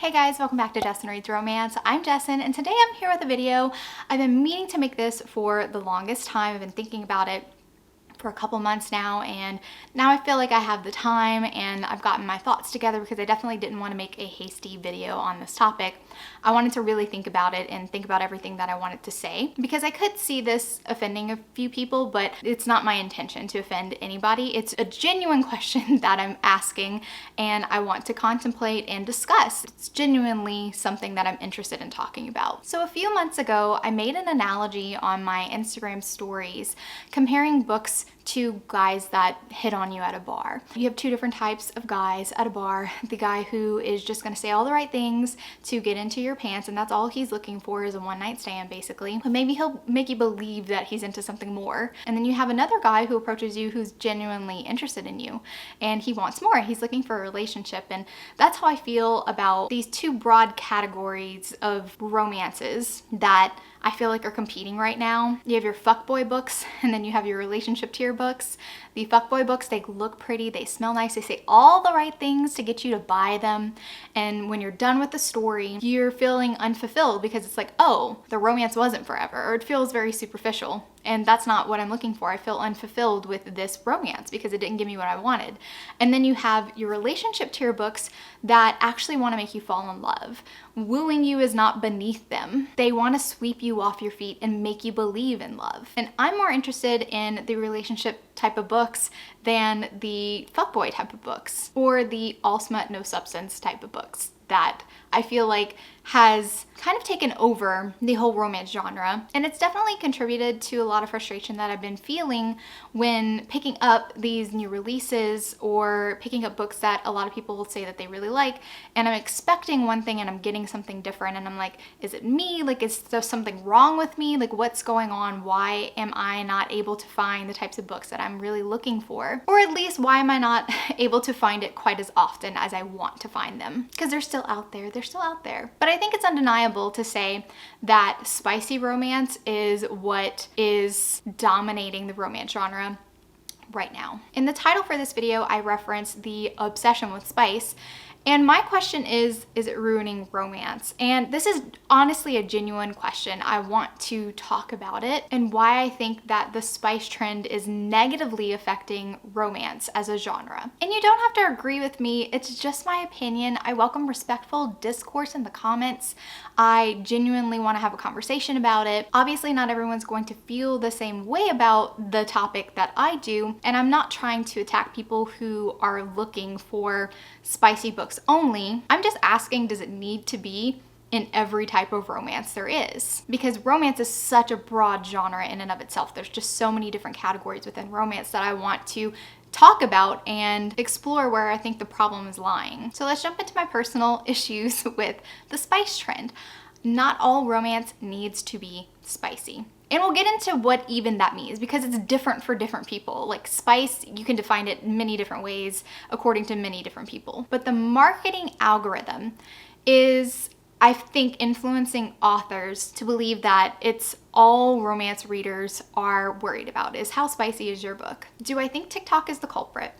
Hey guys, welcome back to Jessin Reads Romance. I'm Jessin and today I'm here with a video. I've been meaning to make this for the longest time. I've been thinking about it for a couple months now, and now I feel like I have the time and I've gotten my thoughts together because I definitely didn't want to make a hasty video on this topic. I wanted to really think about it and think about everything that I wanted to say because I could see this offending a few people, but it's not my intention to offend anybody. It's a genuine question that I'm asking and I want to contemplate and discuss. It's genuinely something that I'm interested in talking about. So a few months ago, I made an analogy on my Instagram stories comparing books to guys that hit on you at a bar. You have two different types of guys at a bar. The guy who is just gonna say all the right things to get into your pants, and that's all he's looking for is a one-night stand basically. But maybe he'll make you believe that he's into something more. And then you have another guy who approaches you who's genuinely interested in you and he wants more. He's looking for a relationship. And that's how I feel about these two broad categories of romances that I feel like are competing right now. You have your fuckboy books and then you have your relationship tier books. The fuckboy books, they look pretty, they smell nice, they say all the right things to get you to buy them. And when you're done with the story, you're feeling unfulfilled because it's like, oh, the romance wasn't forever, or it feels very superficial. And that's not what I'm looking for. I feel unfulfilled with this romance because it didn't give me what I wanted. And then you have your relationship tier books that actually want to make you fall in love. Wooing you is not beneath them. They want to sweep you off your feet and make you believe in love. And I'm more interested in the relationship type of books than the fuckboy type of books or the all smut no substance type of books that I feel like has kind of taken over the whole romance genre. And it's definitely contributed to a lot of frustration that I've been feeling when picking up these new releases or picking up books that a lot of people will say that they really like. And I'm expecting one thing and I'm getting something different. And I'm like, is it me? Like, is there something wrong with me? Like, what's going on? Why am I not able to find the types of books that I'm really looking for? Or at least, why am I not able to find it quite as often as I want to find them? Because they're still out there. They're still out there. But I think it's undeniable to say that spicy romance is what is dominating the romance genre right now. In the title for this video, I referenced the obsession with spice. And my question is it ruining romance? And this is honestly a genuine question. I want to talk about it and why I think that the spice trend is negatively affecting romance as a genre. And you don't have to agree with me. It's just my opinion. I welcome respectful discourse in the comments. I genuinely want to have a conversation about it. Obviously, not everyone's going to feel the same way about the topic that I do. And I'm not trying to attack people who are looking for spicy books only. I'm just asking, does it need to be in every type of romance there is? Because romance is such a broad genre in and of itself. There's just so many different categories within romance that I want to talk about and explore where I think the problem is lying. So let's jump into my personal issues with the spice trend. Not all romance needs to be spicy. And we'll get into what even that means because it's different for different people. Like spice, you can define it many different ways according to many different people. But the marketing algorithm is, I think, influencing authors to believe that it's all romance readers are worried about is how spicy is your book. Do I think TikTok is the culprit?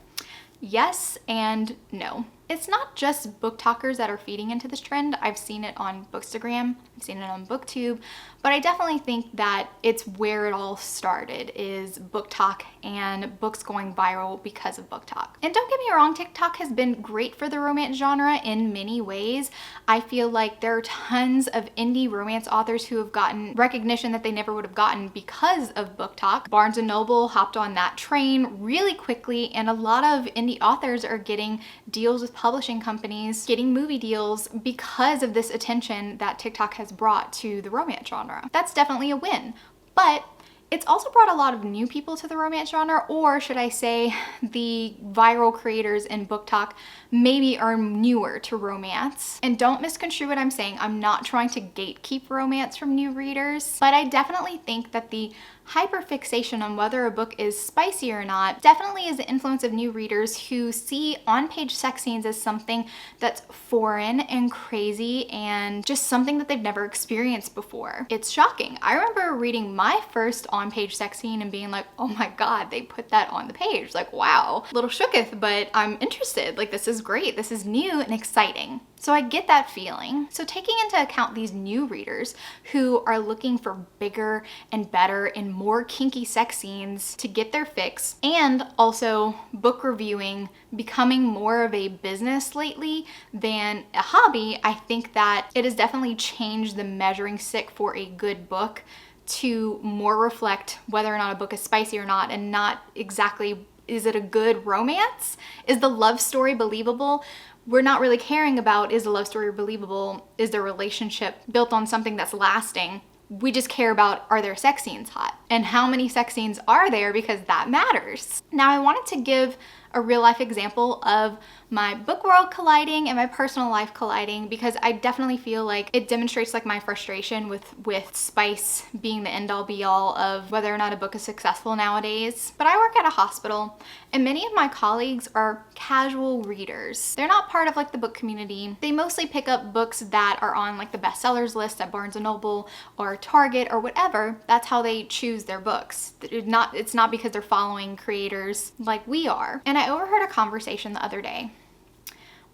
Yes and no. It's not just BookTokers that are feeding into this trend. I've seen it on Bookstagram, I've seen it on BookTube, but I definitely think that it's where it all started is BookTok and books going viral because of BookTok. And don't get me wrong, TikTok has been great for the romance genre in many ways. I feel like there are tons of indie romance authors who have gotten recognition that they never would have gotten because of BookTok. Barnes & Noble hopped on that train really quickly, and a lot of indie authors are getting deals with publishing companies, getting movie deals because of this attention that TikTok has brought to the romance genre. That's definitely a win, but it's also brought a lot of new people to the romance genre, or should I say the viral creators in BookTok maybe are newer to romance. And don't misconstrue what I'm saying. I'm not trying to gatekeep romance from new readers, but I definitely think that the hyperfixation on whether a book is spicy or not definitely is the influence of new readers who see on-page sex scenes as something that's foreign and crazy and just something that they've never experienced before. It's shocking. I remember reading my first on on-page sex scene and being like, oh my God, they put that on the page. Like, wow, little shooketh, but I'm interested. Like, this is great. This is new and exciting. So I get that feeling. So taking into account these new readers who are looking for bigger and better and more kinky sex scenes to get their fix, and also book reviewing becoming more of a business lately than a hobby, I think that it has definitely changed the measuring stick for a good book to more reflect whether or not a book is spicy or not, and not exactly, is it a good romance? Is the love story believable? We're not really caring about, is the love story believable? Is their relationship built on something that's lasting? We just care about, are there sex scenes hot? And how many sex scenes are there, because that matters. Now, I wanted to give a real life example of my book world colliding and my personal life colliding, because I definitely feel like it demonstrates like my frustration with spice being the end all be all of whether or not a book is successful nowadays. But I work at a hospital and many of my colleagues are casual readers. They're not part of like the book community. They mostly pick up books that are on like the bestsellers list at Barnes & Noble or Target or whatever. That's how they choose their books. It's not because they're following creators like we are. And I overheard a conversation the other day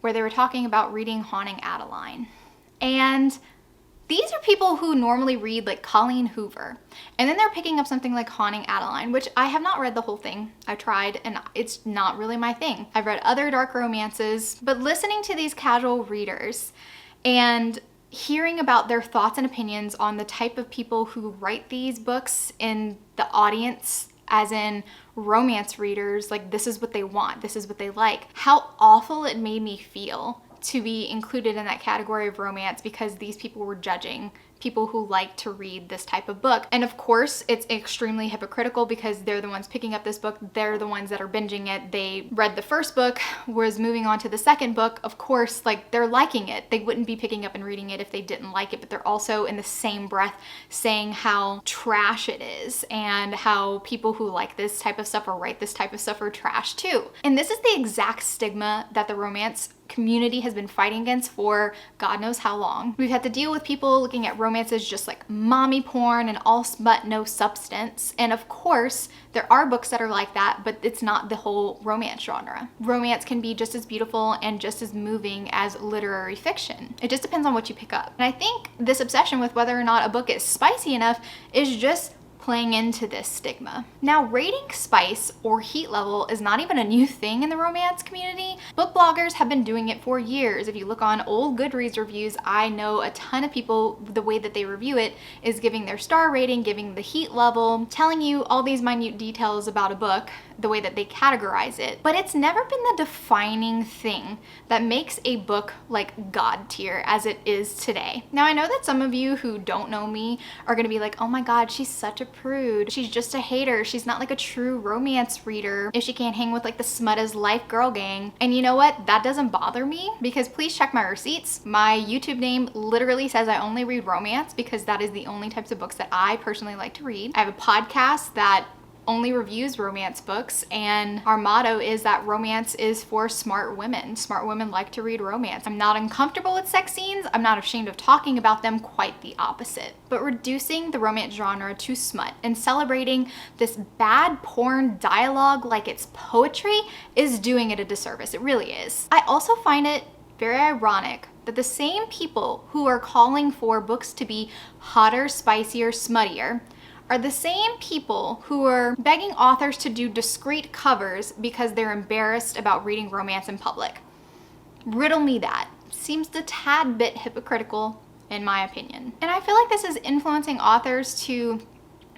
where they were talking about reading Haunting Adeline. And these are people who normally read like Colleen Hoover. And then they're picking up something like Haunting Adeline, which I have not read the whole thing. I've tried and it's not really my thing. I've read other dark romances, but listening to these casual readers and hearing about their thoughts and opinions on the type of people who write these books in the audience, as in romance readers, like this is what they want, this is what they like. How awful it made me feel to be included in that category of romance because these people were judging people who like to read this type of book. And of course, it's extremely hypocritical because they're the ones picking up this book. They're the ones that are binging it. They read the first book, was moving on to the second book. Of course, like they're liking it. They wouldn't be picking up and reading it if they didn't like it, but they're also in the same breath saying how trash it is and how people who like this type of stuff or write this type of stuff are trash too. And this is the exact stigma that the romance community has been fighting against for God knows how long. We've had to deal with people looking at romance as just like mommy porn and all but no substance. And of course, there are books that are like that, but it's not the whole romance genre. Romance can be just as beautiful and just as moving as literary fiction. It just depends on what you pick up. And I think this obsession with whether or not a book is spicy enough is just playing into this stigma. Now, rating spice or heat level is not even a new thing in the romance community. Book bloggers have been doing it for years. If you look on old Goodreads reviews, I know a ton of people, the way that they review it is giving their star rating, giving the heat level, telling you all these minute details about a book, the way that they categorize it. But it's never been the defining thing that makes a book like God tier as it is today. Now, I know that some of you who don't know me are gonna be like, oh my God, she's such a prude. She's just a hater. She's not like a true romance reader if she can't hang with like the smut as life girl gang. And you know what? That doesn't bother me because please check my receipts. My YouTube name literally says I only read romance because that is the only types of books that I personally like to read. I have a podcast that only reviews romance books, and our motto is that romance is for smart women. Smart women like to read romance. I'm not uncomfortable with sex scenes. I'm not ashamed of talking about them, quite the opposite. But reducing the romance genre to smut and celebrating this bad porn dialogue like it's poetry is doing it a disservice. It really is. I also find it very ironic that the same people who are calling for books to be hotter, spicier, smuttier are the same people who are begging authors to do discreet covers because they're embarrassed about reading romance in public. Riddle me that. Seems a tad bit hypocritical in my opinion. And I feel like this is influencing authors to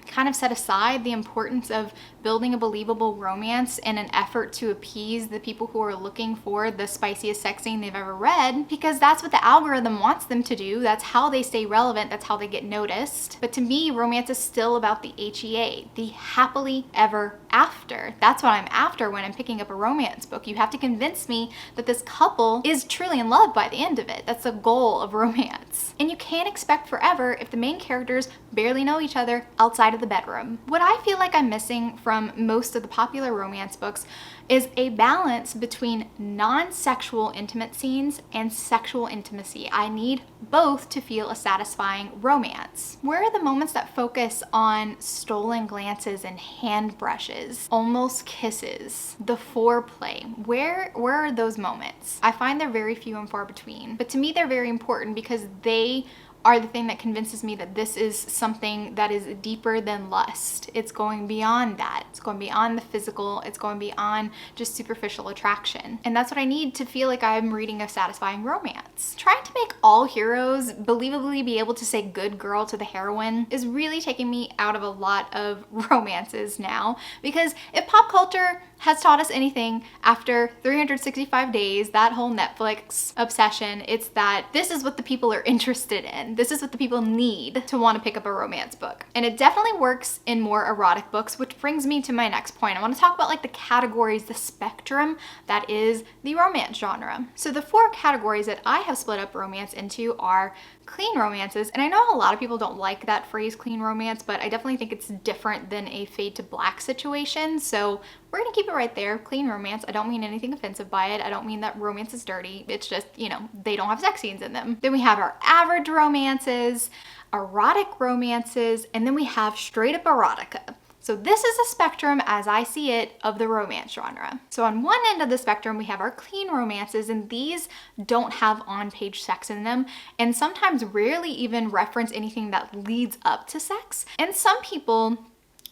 kind of set aside the importance of building a believable romance in an effort to appease the people who are looking for the spiciest sex scene they've ever read, because that's what the algorithm wants them to do. That's how they stay relevant. That's how they get noticed. But to me, romance is still about the HEA, the happily ever after. That's what I'm after when I'm picking up a romance book. You have to convince me that this couple is truly in love by the end of it. That's the goal of romance. And you can't expect forever if the main characters barely know each other outside of the bedroom. What I feel like I'm missing from from most of the popular romance books is a balance between non-sexual intimate scenes and sexual intimacy. I need both to feel a satisfying romance. Where are the moments that focus on stolen glances and hand brushes, almost kisses, the foreplay? Where are those moments? I find they're very few and far between, but to me they're very important because they are the thing that convinces me that this is something that is deeper than lust. It's going beyond that. It's going beyond the physical. It's going beyond just superficial attraction. And that's what I need to feel like I'm reading a satisfying romance. Trying to make all heroes believably be able to say good girl to the heroine is really taking me out of a lot of romances now, because if pop culture has taught us anything after 365 days, that whole Netflix obsession, it's that this is what the people are interested in. This is what the people need to want to pick up a romance book. And it definitely works in more erotic books, which brings me to my next point. I want to talk about like the categories, the spectrum that is the romance genre. So the 4 categories that I have split up romance into are clean romances, and I know a lot of people don't like that phrase clean romance, but I definitely think it's different than a fade to black situation, so we're gonna keep it right there. Clean romance. I don't mean anything offensive by it. I don't mean that romance is dirty. It's just, you know, they don't have sex scenes in them. Then we have our average romances, erotic romances, and then we have straight up erotica. So this is a spectrum, as I see it, of the romance genre. So on one end of the spectrum, we have our clean romances, and these don't have on-page sex in them, and sometimes rarely even reference anything that leads up to sex. And some people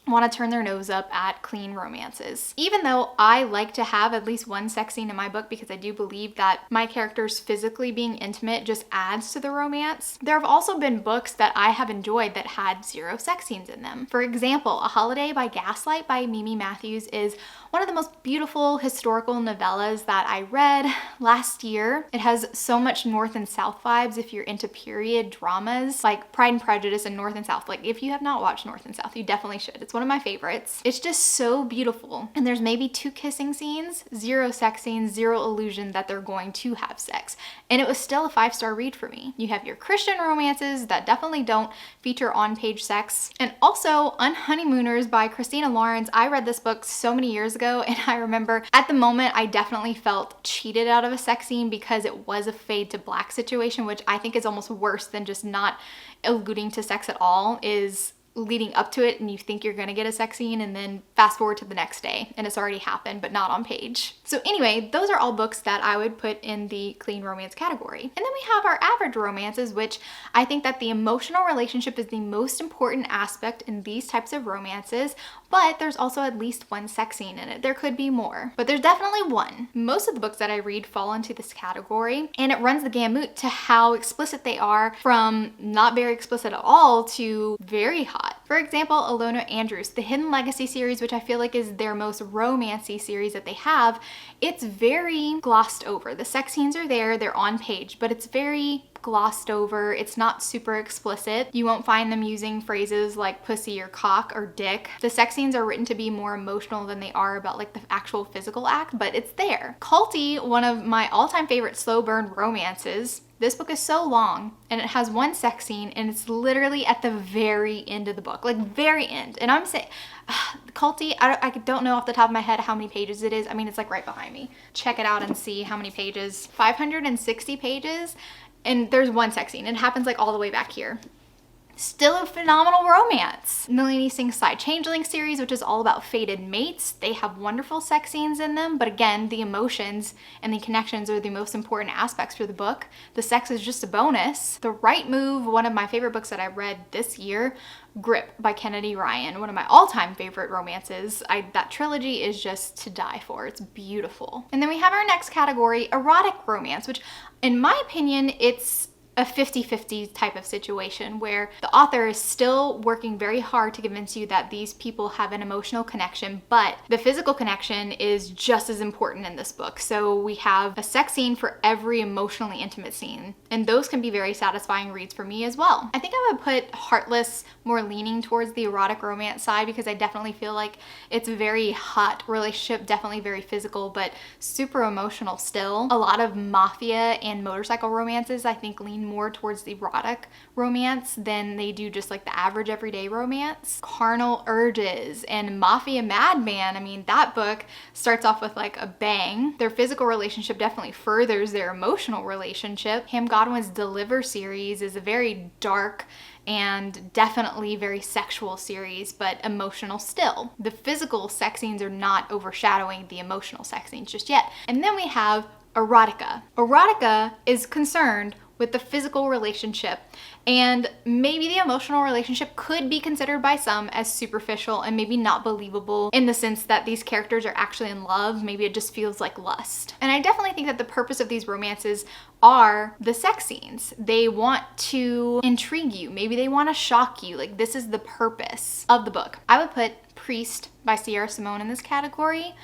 want to turn their nose up at clean romances. Even though I like to have at least one sex scene in my book because I do believe that my characters physically being intimate just adds to the romance, there have also been books that I have enjoyed that had 0 sex scenes in them. For example, A Holiday by Gaslight by Mimi Matthews is one of the most beautiful historical novellas that I read last year. It has so much North and South vibes if you're into period dramas like Pride and Prejudice and North and South. Like if you have not watched North and South, you definitely should. It's one of my favorites. It's just so beautiful. And there's maybe 2 kissing scenes, 0 sex scenes, 0 illusion that they're going to have sex. And it was still a 5-star read for me. You have your Christian romances that definitely don't feature on-page sex. And also Unhoneymooners by Christina Lawrence. I read this book so many years ago, and I remember at the moment I definitely felt cheated out of a sex scene because it was a fade to black situation, which I think is almost worse than just not alluding to sex at all, is leading up to it and you think you're gonna get a sex scene and then fast forward to the next day and it's already happened but not on page. So anyway, those are all books that I would put in the clean romance category. And then we have our average romances, which I think that the emotional relationship is the most important aspect in these types of romances, but there's also at least 1 sex scene in it. There could be more, but there's definitely 1. Most of the books that I read fall into this category, and it runs the gamut to how explicit they are, from not very explicit at all to very hot. For example, Alona Andrews, the Hidden Legacy series, which I feel like is their most romancy series that they have, it's very glossed over. The sex scenes are there, they're on page, but it's very glossed over. It's not super explicit. You won't find them using phrases like pussy or cock or dick. The sex scenes are written to be more emotional than they are about like the actual physical act, but it's there. Culty, one of my all-time favorite slow burn romances. This book is so long and it has 1 sex scene and it's literally at the very end of the book, like very end. And I'm saying, Culty, I don't know off the top of my head how many pages it is. I mean, it's like right behind me. Check it out and see how many pages. 560 pages. And there's 1 sex scene. It happens like all the way back here. Still a phenomenal romance. Nalini Singh's Side Changeling series, which is all about fated mates. They have wonderful sex scenes in them, but again, the emotions and the connections are the most important aspects for the book. The sex is just a bonus. The Right Move, one of my favorite books that I read this year. Grip by Kennedy Ryan, one of my all-time favorite romances. That trilogy is just to die for. It's beautiful. And then we have our next category, erotic romance, which in my opinion, it's a 50-50 type of situation where the author is still working very hard to convince you that these people have an emotional connection, but the physical connection is just as important in this book. So we have a sex scene for every emotionally intimate scene, and those can be very satisfying reads for me as well. I think I would put Heartless more leaning towards the erotic romance side because I definitely feel like it's a very hot relationship, definitely very physical, but super emotional still. A lot of mafia and motorcycle romances I think lean more towards the erotic romance than they do just like the average everyday romance. Carnal Urges and Mafia Madman, I mean, that book starts off with like a bang. Their physical relationship definitely furthers their emotional relationship. Pam Godwin's Deliver series is a very dark and definitely very sexual series, but emotional still. The physical sex scenes are not overshadowing the emotional sex scenes just yet. And then we have erotica. Erotica is concerned with the physical relationship, and maybe the emotional relationship could be considered by some as superficial and maybe not believable in the sense that these characters are actually in love. Maybe it just feels like lust. And I definitely think that the purpose of these romances are the sex scenes. They want to intrigue you. Maybe they want to shock you. Like, this is the purpose of the book. I would put Priest by Sierra Simone in this category.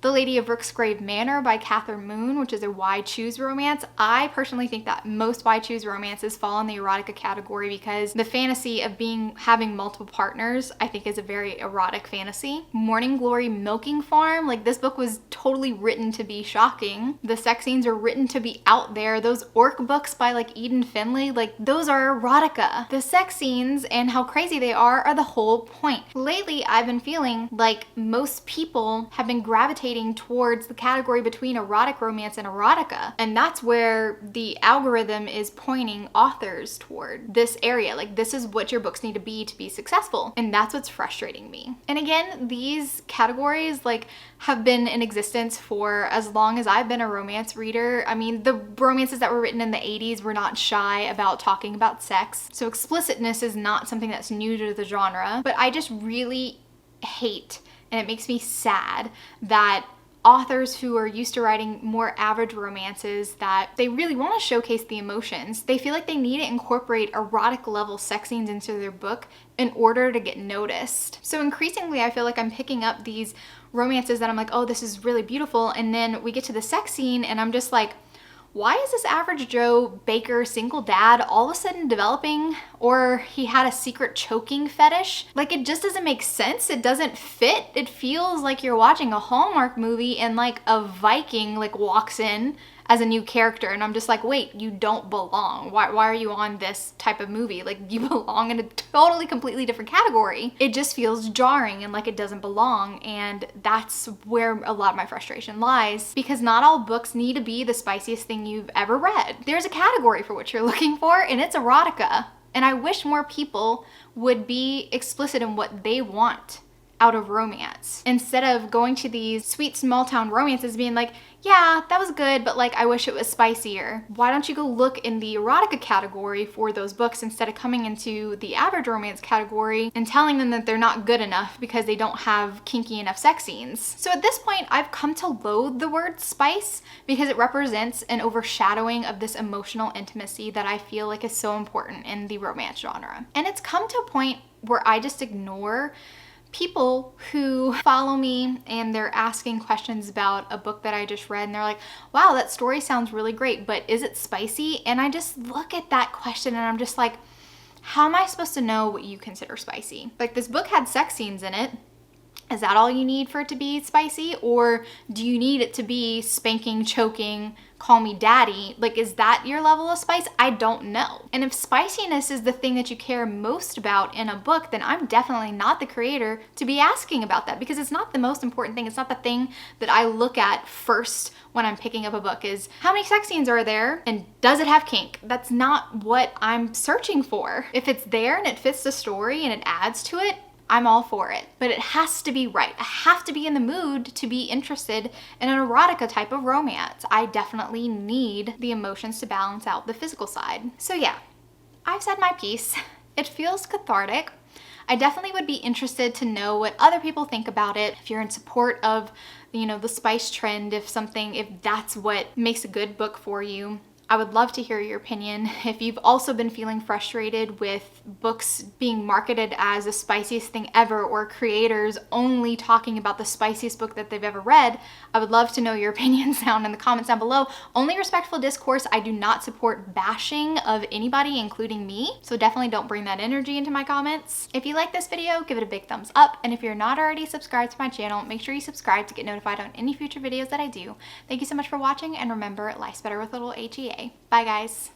The Lady of Rooksgrave Manor by Catherine Moon, which is a Why Choose romance. I personally think that most Why Choose romances fall in the erotica category because the fantasy of having multiple partners, I think, is a very erotic fantasy. Morning Glory Milking Farm, like, this book was totally written to be shocking. The sex scenes are written to be out there. Those orc books by like Eden Finley, like, those are erotica. The sex scenes and how crazy they are the whole point. Lately, I've been feeling like most people have been gravitating towards the category between erotic romance and erotica. And that's where the algorithm is pointing authors toward this area. Like, this is what your books need to be successful. And that's what's frustrating me. And again, these categories like have been in existence for as long as I've been a romance reader. I mean, the romances that were written in the 80s were not shy about talking about sex. So explicitness is not something that's new to the genre, but I just really hate, and it makes me sad, that authors who are used to writing more average romances, that they really want to showcase the emotions, they feel like they need to incorporate erotic level sex scenes into their book in order to get noticed. So increasingly, I feel like I'm picking up these romances that I'm like, oh, this is really beautiful, and then we get to the sex scene and I'm just like, why is this average Joe baker single dad all of a sudden developing, or he had a secret choking fetish? Like, it just doesn't make sense. It doesn't fit. It feels like you're watching a Hallmark movie and like a Viking like walks in as a new character, and I'm just like, wait, you don't belong. Why are you on this type of movie? Like, you belong in a totally completely different category. It just feels jarring and like it doesn't belong, and that's where a lot of my frustration lies, because not all books need to be the spiciest thing you've ever read. There's a category for what you're looking for, and it's erotica. And I wish more people would be explicit in what they want out of romance, instead of going to these sweet small town romances being like, yeah, that was good, but like, I wish it was spicier. Why don't you go look in the erotica category for those books instead of coming into the average romance category and telling them that they're not good enough because they don't have kinky enough sex scenes? So at this point, I've come to loathe the word spice because it represents an overshadowing of this emotional intimacy that I feel like is so important in the romance genre. And it's come to a point where I just ignore people who follow me and they're asking questions about a book that I just read, and they're like, wow, that story sounds really great, but is it spicy? And I just look at that question and I'm just like, how am I supposed to know what you consider spicy? Like, this book had sex scenes in it. Is that all you need for it to be spicy? Or do you need it to be spanking, choking, call me daddy? Like, is that your level of spice? I don't know. And if spiciness is the thing that you care most about in a book, then I'm definitely not the creator to be asking about that, because it's not the most important thing. It's not the thing that I look at first when I'm picking up a book, is how many sex scenes are there and does it have kink? That's not what I'm searching for. If it's there and it fits the story and it adds to it, I'm all for it, but it has to be right. I have to be in the mood to be interested in an erotica type of romance. I definitely need the emotions to balance out the physical side. So yeah, I've said my piece. It feels cathartic. I definitely would be interested to know what other people think about it. If you're in support of, you know, the spice trend, if that's what makes a good book for you. I would love to hear your opinion. If you've also been feeling frustrated with books being marketed as the spiciest thing ever, or creators only talking about the spiciest book that they've ever read, I would love to know your opinions down in the comments down below. Only respectful discourse. I do not support bashing of anybody, including me. So definitely don't bring that energy into my comments. If you like this video, give it a big thumbs up. And if you're not already subscribed to my channel, make sure you subscribe to get notified on any future videos that I do. Thank you so much for watching, and remember, life's better with a little HEA. Bye guys.